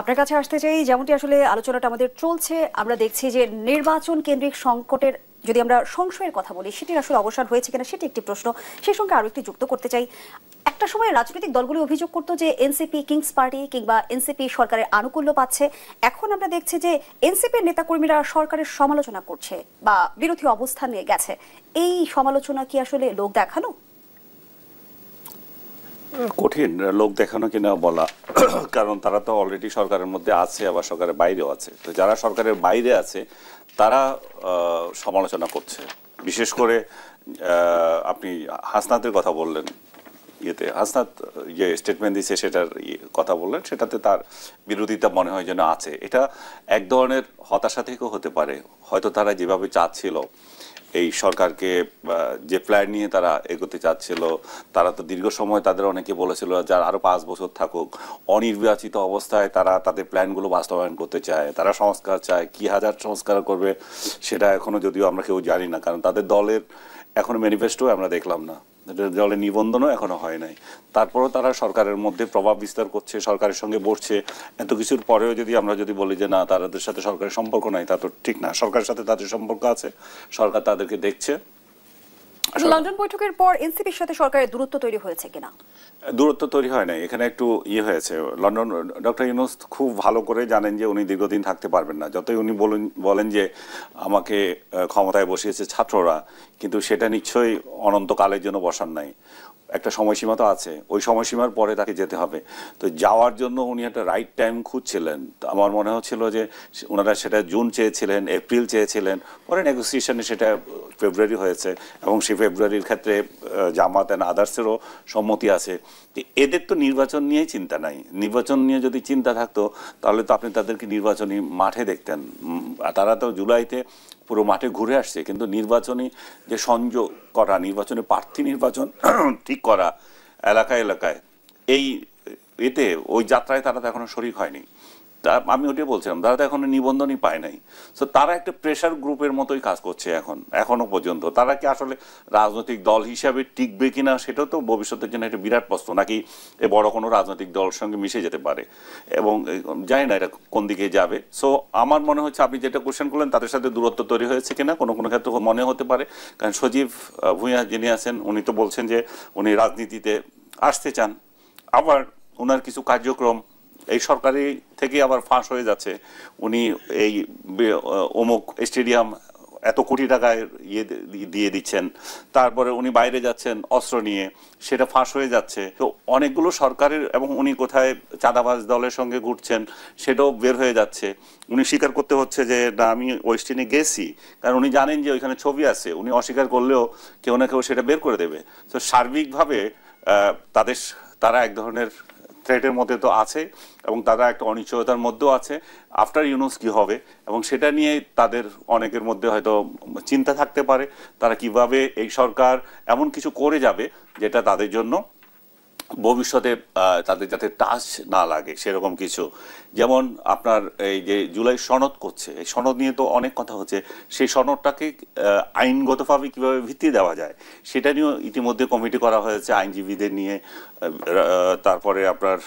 আপনার কাছে আসতে চাই, যেমনটি আসলে আলোচনাটা আমাদের চলছে, আমরা দেখছি যে নির্বাচন কেন্দ্রিক সংকটের যদি আমরা সংশয়ের কথা বলি, সেটির আসলে অবসান হয়েছে কিনা সেটি একটি প্রশ্ন। সেই সঙ্গে আরো একটি যুক্ত করতে চাই, একটা সময় রাজনৈতিক দলগুলো অভিযোগ করতো যে এনসিপি কিংস পার্টি কিংবা এনসিপি সরকারের আনুকূল্য পাচ্ছে। এখন আমরা দেখছি যে এনসিপির নেতাকর্মীরা সরকারের সমালোচনা করছে বা বিরোধী অবস্থান নিয়ে গেছে। এই সমালোচনা কি আসলে লোক দেখানো? কঠিন লোক দেখানো কিনা বলা, কারণ তারা তো অলরেডি সরকারের মধ্যে আছে, আবার সরকারের বাইরেও আছে। তো যারা সরকারের বাইরে আছে তারা সমালোচনা করছে। বিশেষ করে আপনি হাসনাতের কথা বললেন, হাসনাত যে স্টেটমেন্ট দিচ্ছে সেটার কথা বললেন, সেটাতে তার বিরোধিতা মনে হয় যেন আছে। এটা এক ধরনের হতাশা থেকেও হতে পারে। হয়তো তারা যেভাবে চাচ্ছিল এই সরকারকে, যে প্ল্যান নিয়ে তারা এগোতে চাচ্ছিল, তারা তো দীর্ঘ সময় তাদের অনেকে বলেছিল যার আরো 5 বছর থাকুক, অনির্বাচিত অবস্থায় তারা তাদের প্ল্যানগুলো বাস্তবায়ন করতে চায়, তারা সংস্কার চায়। কি হাজার সংস্কার করবে সেটা এখনো যদিও আমরা কেউ জানি না, কারণ তাদের দলের এখনো ম্যানিফেস্টো আমরা দেখলাম না, দলের নিবন্ধনও এখনো হয় নাই। তারপরেও তারা সরকারের মধ্যে প্রভাব বিস্তার করছে, সরকারের সঙ্গে বসছে। এত কিছুর পরেও যদি আমরা বলি যে না, তাদের সাথে সরকারের সম্পর্ক নাই, তা তো ঠিক না। সরকারের সাথে তাদের সম্পর্ক আছে, সরকার তাদেরকে দেখছে। লন্ডন বৈঠকের পর এনসিপির সাথে সরকারের দূরত্ব তৈরি হয়েছে কিনা? দূরত্ব তৈরি হয় নাই, এখানে একটু হয়েছে। লন্ডন ডক্টর ইউনূস খুব ভালো করে জানেন যে উনি দীর্ঘদিন থাকতে পারবেন না। যতই উনি বলেন যে আমাকে ক্ষমতায় বসিয়েছে ছাত্ররা, কিন্তু সেটা নিশ্চয়ই অনন্তকালের জন্য বসান নাই। একটা সময়সীমা তো আছে, ওই সময়সীমার পরে তাকে যেতে হবে। তো যাওয়ার জন্য উনি একটা রাইট টাইম খুঁজছিলেন। আমার মনে হচ্ছিল যে ওনারা সেটা জুন চেয়েছিলেন, এপ্রিল চেয়েছিলেন, পরে নেগোসিয়েশনে সেটা ফেব্রুয়ারি হয়েছে, এবং সেই ফেব্রুয়ারির ক্ষেত্রে জামাত অ্যান্ড আদার্সেরও সম্মতি আছে। এদের তো নির্বাচন নিয়ে চিন্তা নাই। নির্বাচন নিয়ে যদি চিন্তা থাকতো তাহলে তো আপনি তাদেরকে নির্বাচনী মাঠে দেখতেন। তারা তো জুলাইতে পুরো মাঠে ঘুরে আসছে, কিন্তু নির্বাচনী যে সংযোগ করা, নির্বাচনী প্রার্থী নির্বাচন ঠিক করা এলাকায় এলাকায়, এতে ওই যাত্রায় তারা তো এখনো শরিক হয়নি। তা আমি ওটাই বলছিলাম, তারা তো এখনো নিবন্ধনই পায় নাই। সো তারা একটা প্রেশার গ্রুপের মতোই কাজ করছে এখনো পর্যন্ত। তারা কি আসলে রাজনৈতিক দল হিসাবে টিকবে কিনা সেটাও তো ভবিষ্যতের জন্য একটা বিরাট প্রশ্ন। নাকি এ বড় কোনো রাজনৈতিক দলের সঙ্গে মিশে যেতে পারে, এবং জানি না এটা কোন দিকে যাবে। সো আমার মনে হচ্ছে আপনি যেটা কোশ্চেন করলেন, তাদের সাথে দূরত্ব তৈরি হয়েছে কিনা কোনো কোনো ক্ষেত্রে মনে হতে পারে। কারণ সজীব ভুঁইয়া যিনি আছেন, উনি তো বলছেন যে উনি রাজনীতিতে আসতে চান। আবার ওনার কিছু কার্যক্রম এই সরকারি থেকে আবার ফাঁস হয়ে যাচ্ছে। উনি এই অমুক স্টেডিয়াম এত কোটি টাকায় দিয়ে দিচ্ছেন, তারপরে উনি বাইরে যাচ্ছেন অস্ত্র নিয়ে, সেটা ফাঁস হয়ে যাচ্ছে। তো অনেকগুলো সরকারের, এবং উনি কোথায় চাঁদাবাজ দলের সঙ্গে ঘুরছেন সেটাও বের হয়ে যাচ্ছে। উনি স্বীকার করতে হচ্ছে যে না, আমি ওয়েস্টিনে গেছি, কারণ উনি জানেন যে ওইখানে ছবি আছে। উনি অস্বীকার করলেও কেউ না কেউ সেটা বের করে দেবে। তো সার্বিকভাবে তারা এক ধরনের থ্রেটের মধ্যে তো আছে, এবং তারা একটা অনিশ্চয়তার মধ্যেও আছে আফটার ইউনূস কি হবে, এবং সেটা নিয়ে তাদের অনেকের মধ্যে হয়তো চিন্তা থাকতে পারে তারা কিভাবে এই সরকার এমন কিছু করে যাবে যেটা তাদের জন্য ভবিষ্যতে তাদের যাতে টাচ না লাগে সেরকম কিছু। যেমন আপনার এই যে জুলাই সনদ করছে, এই সনদ নিয়ে তো অনেক কথা হচ্ছে। সেই সনদটাকে আইনগতভাবে কিভাবে ভিত্তি দেওয়া যায় সেটা নিয়েও ইতিমধ্যে কমিটি করা হয়েছে, আইনজীবীদের নিয়ে, তারপরে আপনার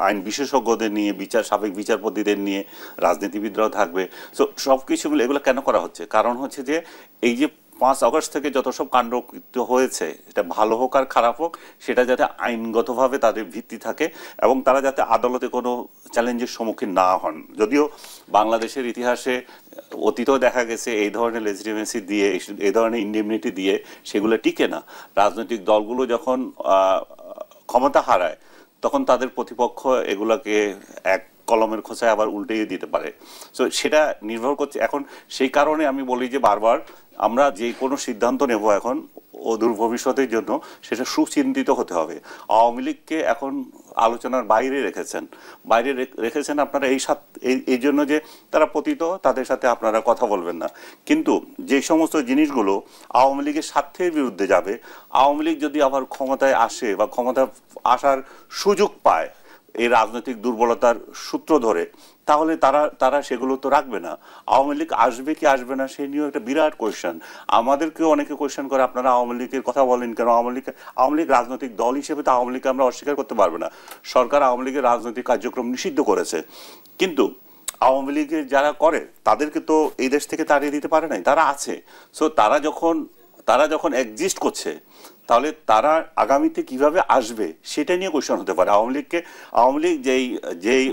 আইন বিশেষজ্ঞদের নিয়ে, সাবেক বিচারপতিদের নিয়ে, রাজনীতিবিদরাও থাকবে। সো সব কিছুগুলো এগুলো কেন করা হচ্ছে? কারণ হচ্ছে যে এই যে 5 আগস্ট থেকে যত সব কাণ্ড হয়েছে, এটা ভালো হোক আর খারাপ হোক, সেটা যাতে আইনগতভাবে তাদের ভিত্তি থাকে, এবং তারা যাতে আদালতে কোনো চ্যালেঞ্জের সম্মুখীন না হন। যদিও বাংলাদেশের ইতিহাসে অতীতেও দেখা গেছে এই ধরনের লেজিটিমেসি দিয়ে, এই ধরনের ইন্ডেমনিটি দিয়ে সেগুলো টিকে না। রাজনৈতিক দলগুলো যখন ক্ষমতা হারায় তখন তাদের প্রতিপক্ষ এগুলোকে এক কলমের খোঁচায় আবার উল্টেই দিতে পারে। সো সেটা নির্ভর করছে এখন। সেই কারণে আমি বলি যে বারবার আমরা যে কোনো সিদ্ধান্ত নেব এখন অদূর ভবিষ্যতের জন্য, সেটা সুচিন্তিত হতে হবে। আওয়ামী লীগকে এখন আলোচনার বাইরে রেখেছেন আপনারা এই জন্য যে তারা পতিত, তাদের সাথে আপনারা কথা বলবেন না। কিন্তু যে সমস্ত জিনিসগুলো আওয়ামী লীগের স্বার্থের বিরুদ্ধে যাবে, আওয়ামী লীগ যদি আবার ক্ষমতায় আসে বা ক্ষমতা আসার সুযোগ পায় এই রাজনৈতিক দুর্বলতার সূত্র ধরে, তাহলে তারা সেগুলো তো রাখবে না। আওয়ামী লীগ আসবে কি আসবে না সে নিয়েও একটা বিরাট কোয়েশ্চেন। আমাদেরকেও অনেকে কোয়েশ্চেন করে, আপনারা আওয়ামী লীগের কথা বলেন কেন? আওয়ামী লীগ রাজনৈতিক দল হিসেবে তো আওয়ামী লীগকে আমরা অস্বীকার করতে পারবো না। সরকার আওয়ামী লীগের রাজনৈতিক কার্যক্রম নিষিদ্ধ করেছে, কিন্তু আওয়ামী লীগের যারা করে তাদেরকে তো এই দেশ থেকে তাড়িয়ে দিতে পারে নাই, তারা আছে। সো তারা যখন এক্সিস্ট করছে, তাহলে তারা আগামীতে কিভাবে আসবে সেটা নিয়ে কোয়েশন হতে পারে। আওয়ামী লীগ যেই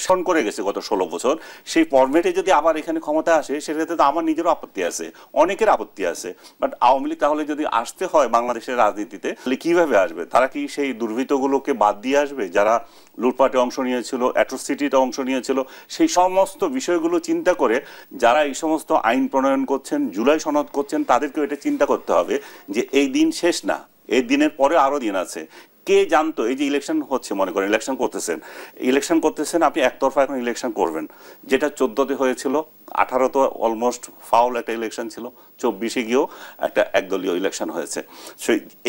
শোন করে গেছে গত 16 বছর, সেই ফরম্যাটে যদি আবার এখানে ক্ষমতা আসে, সেটাতে তো আমার নিজেরও আপত্তি আছে, অনেকের আপত্তি আছে। বাট আওয়ামী লীগ তাহলে যদি আসতে হয় বাংলাদেশের রাজনীতিতে, তাহলে কিভাবে আসবে? তারা কি সেই দুর্বৃত্তগুলোকে বাদ দিয়ে আসবে যারা লুটপাটে অংশ নিয়েছিল, অ্যাট্রোসিটিতে অংশ নিয়েছিল? সেই সমস্ত বিষয়গুলো চিন্তা করে যারা এই সমস্ত আইন প্রণয়ন করছেন, জুলাই সনদ করছেন, তাদেরকেও এটা চিন্তা করতে হবে যে এই দিন শেষ না, এই দিনের পরে আরো দিন আছে। কে জানতো এই যে ইলেকশন হচ্ছে, মনে করেন ইলেকশন করতেছেন, আপনি একতরফা এখন ইলেকশন করবেন, যেটা 14তে হয়েছিল, 18 তো অলমোস্ট ফাউল একটা ইলেকশন ছিল, 24-এ গিয়েও একটা একদলীয় ইলেকশন হয়েছে।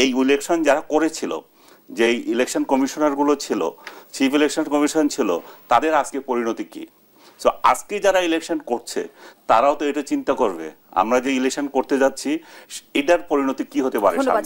এই ইলেকশন যারা করেছিল, যে ইলেকশন কমিশনারগুলো ছিল, চিফ ইলেকশন কমিশন ছিল, তাদের আজকে পরিণতি কি? সো আজকে যারা ইলেকশন করছে তারাও তো এটা চিন্তা করবে, আমরা যে ইলেকশন করতে যাচ্ছি এটার পরিণতি কি হতে পারে। ধন্যবাদ